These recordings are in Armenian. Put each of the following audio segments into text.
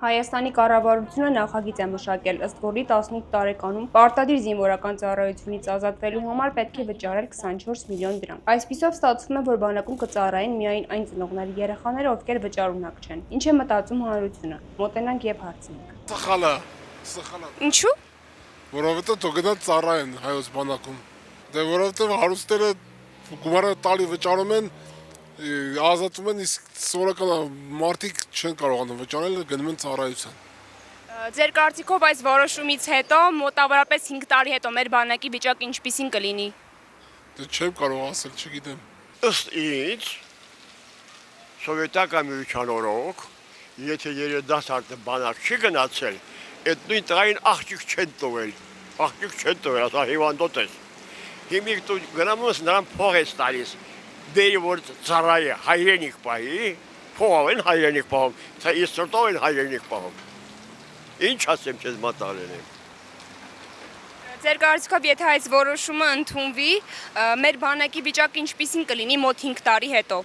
Հայաստանի կառավարությունը նախագիծ է մշակել, ըստ որի 18 տարեկանում պարտադիր զինվորական ծառայությունից ազատվելու համար պետք է վճարել 24 միլիոն դրամ։ Այսպիսով ստացվում է, որ բանակում կծառայեն միայն այն ծնողների երեխաները, ովքեր վճարունակ չեն։ Ինչ է մտածում հանրությունը։ Մոտենանք եւ հարցնենք։ Սխալ է։ Ինչու՞։ Որովհետեւ թող գնան ծառայեն հայոց բանակում։ Դե որովհետեւ հարուստները գումարը տալի վճարում են, ազատվում են, իսկ սովորական մարդիկ չեն կարողանում վճարել, գնում են ծառայության։ Ձեր կարծիքով այս որոշումից հետո մոտավորապես 5 տարի հետո մեր բանակի վիճակը ինչպիսին կլինի։ Դե չեմ կարող ասել, չգիտեմ։ Ըստ ինձ սովետական միության օրոք, եթե երիտասարդ բանակ չի գնացել, այդ նույն տղային աղջիկ չեն տվել, ասա հիվանդոտ ես։ Հիմիկ դու գնում ես նրան փող ես տալիս, բերի որ ծառայի հայրենիք պահի, փողով են հայրենիք պահում, թե իսկ սրտով են հայրենիք պահում։ Ինչ ասեմ չես մատալել եմ։ Ձեր կարծիքով եթե այս որոշումը ընդունվի, մեր բանակի վիճակը ինչպիսին կլինի մոտ 5 տարի հետո։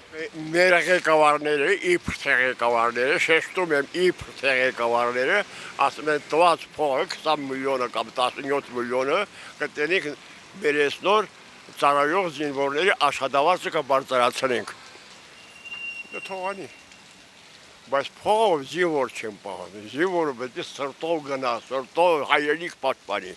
Մեր ղեկավարները, իբր թե ղեկավարները, շեշտում եմ իբր թե ղեկավարները, ասում են տված փողը 20 միլիոնը կամ 17 միլիոնը կտենիք բերես նոր ծառայող զինվորների աշխատավարձը կբարձրացնենք։ Դա թողանի։ Բայց փողով զինվոր չեն պահում, զինվորը պետք է սրտով գնա, սրտով հայրենիք պաշտպանի։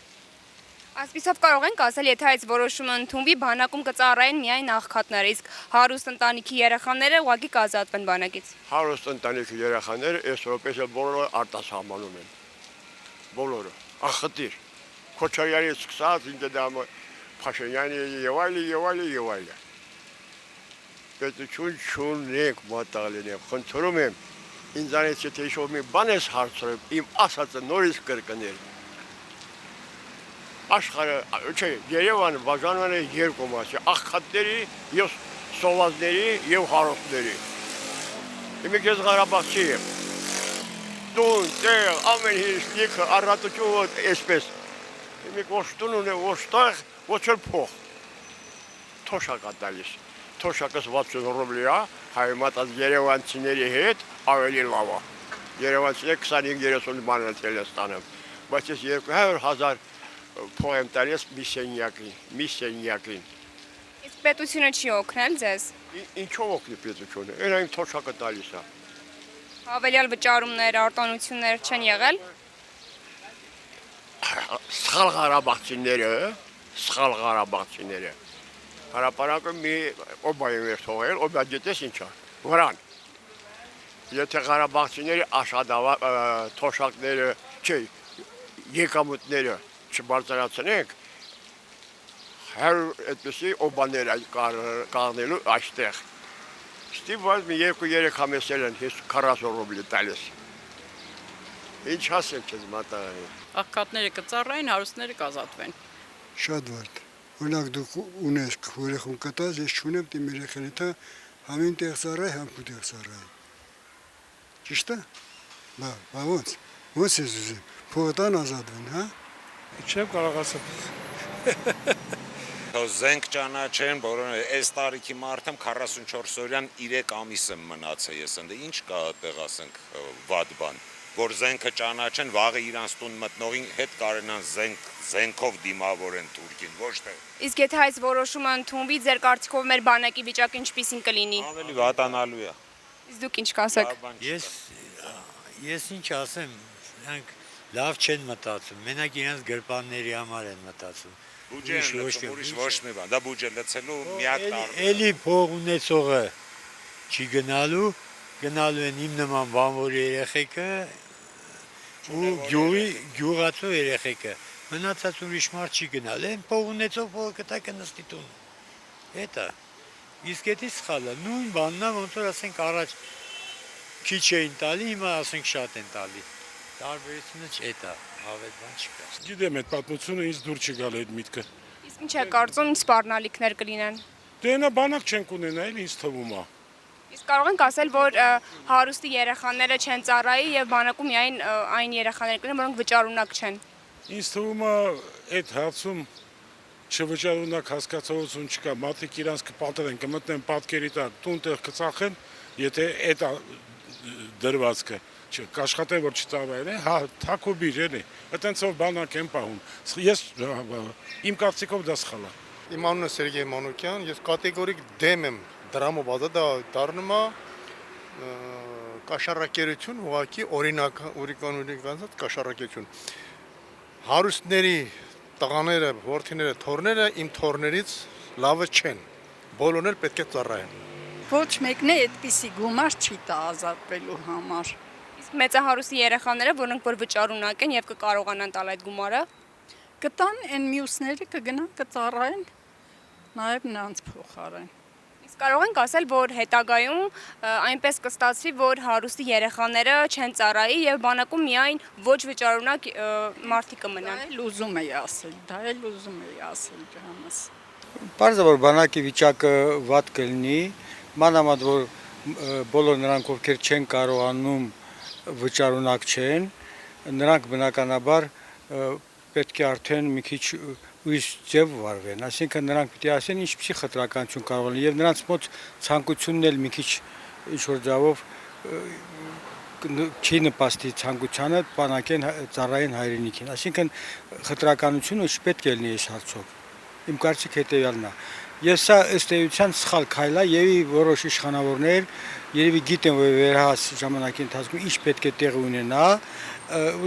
Այսպիսով կարող ենք ասել, եթե այս որոշումը ընդունվի, բանակում կծառայեն միայն աղքատները, իսկ հարուստ ընտանիքի երեխաները ուղղակի կազատվեն բանակից։ Հարուստ ընտանիքի երեխաները այսօրպես էլ բոլորը արտասահմանում են։ Բոլորը, աղքատիր։ Քոչարյանից սկսած, ինձ Փաշինյանի եւ այլը։ Պետություն չունենք մատաղելին եմ, խնդրում եմ, ինձանից եթե ինչ-որ մի բան ես հարցրում, իմ ասածը նորից կրկնել։ Աշխարհը, չէ, Երևանը բաժանվել է երկու մասի, աղքատների եւ սովածների եւ հարուստների։ Իմի քեզ Ղարաբաղցի եմ։ Տուն, տեղ, ամեն ինչ լիքը առատություն այսպես։ Իմի ոչտուն ունե, ոչտեղ, ոչ էլ փող։ Թոշակա տալիս։ Թոշակը 60 ռուբլի է, հայմատած երևանցիների հետ ավելի լավ է։ Երևանցիները 25-30 մանրացել է ստանում, բայց ես 200,000 փող եմ տալիս մի սենյակին։ Իսկ պետությունը չի օգնել ձեզ։ Ինչով օգնի պետությունը, այն այն թոշակը տալիս է։ Հավելյալ վճարումներ, արտոնություններ չեն եղել։ Սխալ Ղարաբաղցիները, հարապարակը մի օբայում էր թողել, օբա գիտես ինչա, վրան։ Եթե Ղարաբաղցիների թոշակները, չէ, եկամուտները չբարձրացնենք, այդպեսի օբաներ կաղնելու այստեղ։ Ստիպված մի 2-3 համեսել են 40 ռուբլի տալիս։ Ինչ ասեմ չես մատաղանի։ Աղքատները կծառայեն, հարուստները կազատվեն։ Շատ վարդ։ Օրինակ դուք ունես երեխուն կտած, ես չունեմ իմ երեխան հետ համին տեղ ծառայ, համ քու տեղ ծառայ։ Ճիշտ է։ Բա ոնց ես ուզում։ Փողտան ազատվեն, հա։ Չեմ կարող ասել։ Զենք ճանաչեն, բոլորը այս տարիքի մարդը 44 օրյան 3 ամիս եմ մնացել ես ընդ ինչ կա այդտեղ ասենք վատ բան, որ զենքը ճանաչեն, վաղը իրանց տուն մտնողին հետ կարենան զենքով դիմավորեն Թուրքին, ոչ թե։ Իսկ եթե այս որոշումը ընդունվի, ձեր կարծիքով մեր բանակի վիճակը ինչպիսին կլինի։ Ավելի վատանալու է։ Իսկ դուք ինչ կասեք։ Ես ինչ ասեմ, նրանք լավ չեն մտածում, մենակ իրենց գրպանների համար են մտածում։ Բուջեն ուրիշ ոչ մի բան, դա բուջը լցելու միակ տարբեր։ Էլի փող ունեցողը չի գնալու են իմ նման բանվորի երեխեքը ու գյուղացու երեխեքը։ Մնացած ուրիշ մարդ չի գնալ, են փող ունեցող փողը կտա կնստի տուն։ Էտա։ Իսկ էդի սխալը, նույն բանն է, ոնց որ ասենք առաջ քիչ էին տալի, հիմա ասենք շատ են տալի։ Տարբերությունը չէ, ավելի բան չկա։ Գիտեմ, այդ պատմությունը ինձ դուր չի գալ այդ միտքը։ Իսկ ինչ է կարծում, ինչ սպառնալիքներ կլինեն։ Դե նա բանակ չենք ունենալ, ինձ թվում է։ Իսկ կարող ենք ասել, որ հարուստի երեխաները չեն ծառայի եւ բանակում միայն այն երեխաները կլինեն, որոնք վճարունակ չեն։ Ինձ թվում է այդ հարցում չվճարունակ հասկացողություն չկա, մարդիկ իրանց կպատերեն, կմտնեն պատկերի տակ, տուն տեղ կծախեն, եթե այդ դրվածքը, կաշխատե որ չծառայեն, հա, թակուբիր էլի։ Այտենցով բանակ են պահում։ Ես իմ կարծիքով դա սխալ է։ Իմ անունը Սերգեյ Մանուկյան, ես կատեգորիկ դեմ եմ դրամով դա դառնում է կաշառակերություն, ուղղակի օրինական կաշառակերություն։ Հարուստների տղաները, որդիները, թորները իմ թորներից լավը չեն։ Բոլորն էլ պետք է ծառայեն։ Ոչ մեկն է այդպիսի գումար չի տա ազատվելու համար։ Իսկ մեծահարուստի երեխաները, որոնք որ վճարունակ են եւ կկարողանան տալ այդ գումարը, Կտան այն մյուսները կգնան կծառայեն նաև նրանց փոխարեն։ իսկ կարող ենք ասել, որ հետագայում այնպես կստացվի, որ հարուստի երեխաները չեն ծառայի եւ բանակում միայն ոչ վճարունակ մարդիկ կմնան։ Դա էլ ուզում էի ասել ջանս։ Պարզը որ բանակի վիճակը վատ կլինի, մանավանդ որ բոլոր նրանք ովքեր չեն կարողանում վճարունակ չեն, նրանք բնականաբար պետք է արդեն մի քիչ ուրիշ ձև վարվեն, այսինքն նրանք պիտի ասեն ինչպիսի խտրականություն կարող լինի եւ նրանց մոտ ցանկությունն էլ մի քիչ ինչ-որ ձևով չի նպաստի ցանկությանը բանակեն ծառայեն հայրենիքին, այսինքն խտրականությունը չպետք է լինի այս հարցով։ Իմ կարծիքը հետեւյալն է։ Ես սա ըստ էության սխալ քայլ է եւ որոշ իշխանավորներ երևի գիտեն որ վերահաս ժամանակի ընթացքում ինչ պետք է տեղի ունենա,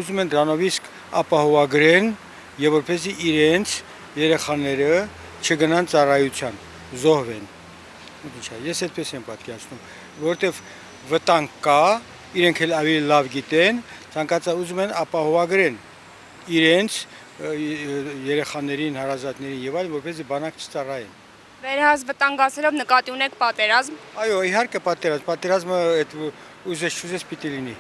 ուզում են դրանով իսկ ապահովագրեն եւ որպեսզի իրենց երեխաները չգնան ծառայության, զոհվեն։ Ես այդպես եմ պատկերացնում, որովհետեւ վտանգ կա, իրենք էլ ավելի լավ գիտեն, ցանկացած ուզում են ապահովագրեն իրենց երեխաներին, հարազատներին եւ այլն, որպեսզի բանակ չծառայեն։ Վերահաս վտանգացելով նկատի ունեք պատերազմ։ Այո, իհարկե պատերազմը այդ ուզես չուզես պիտի լինի։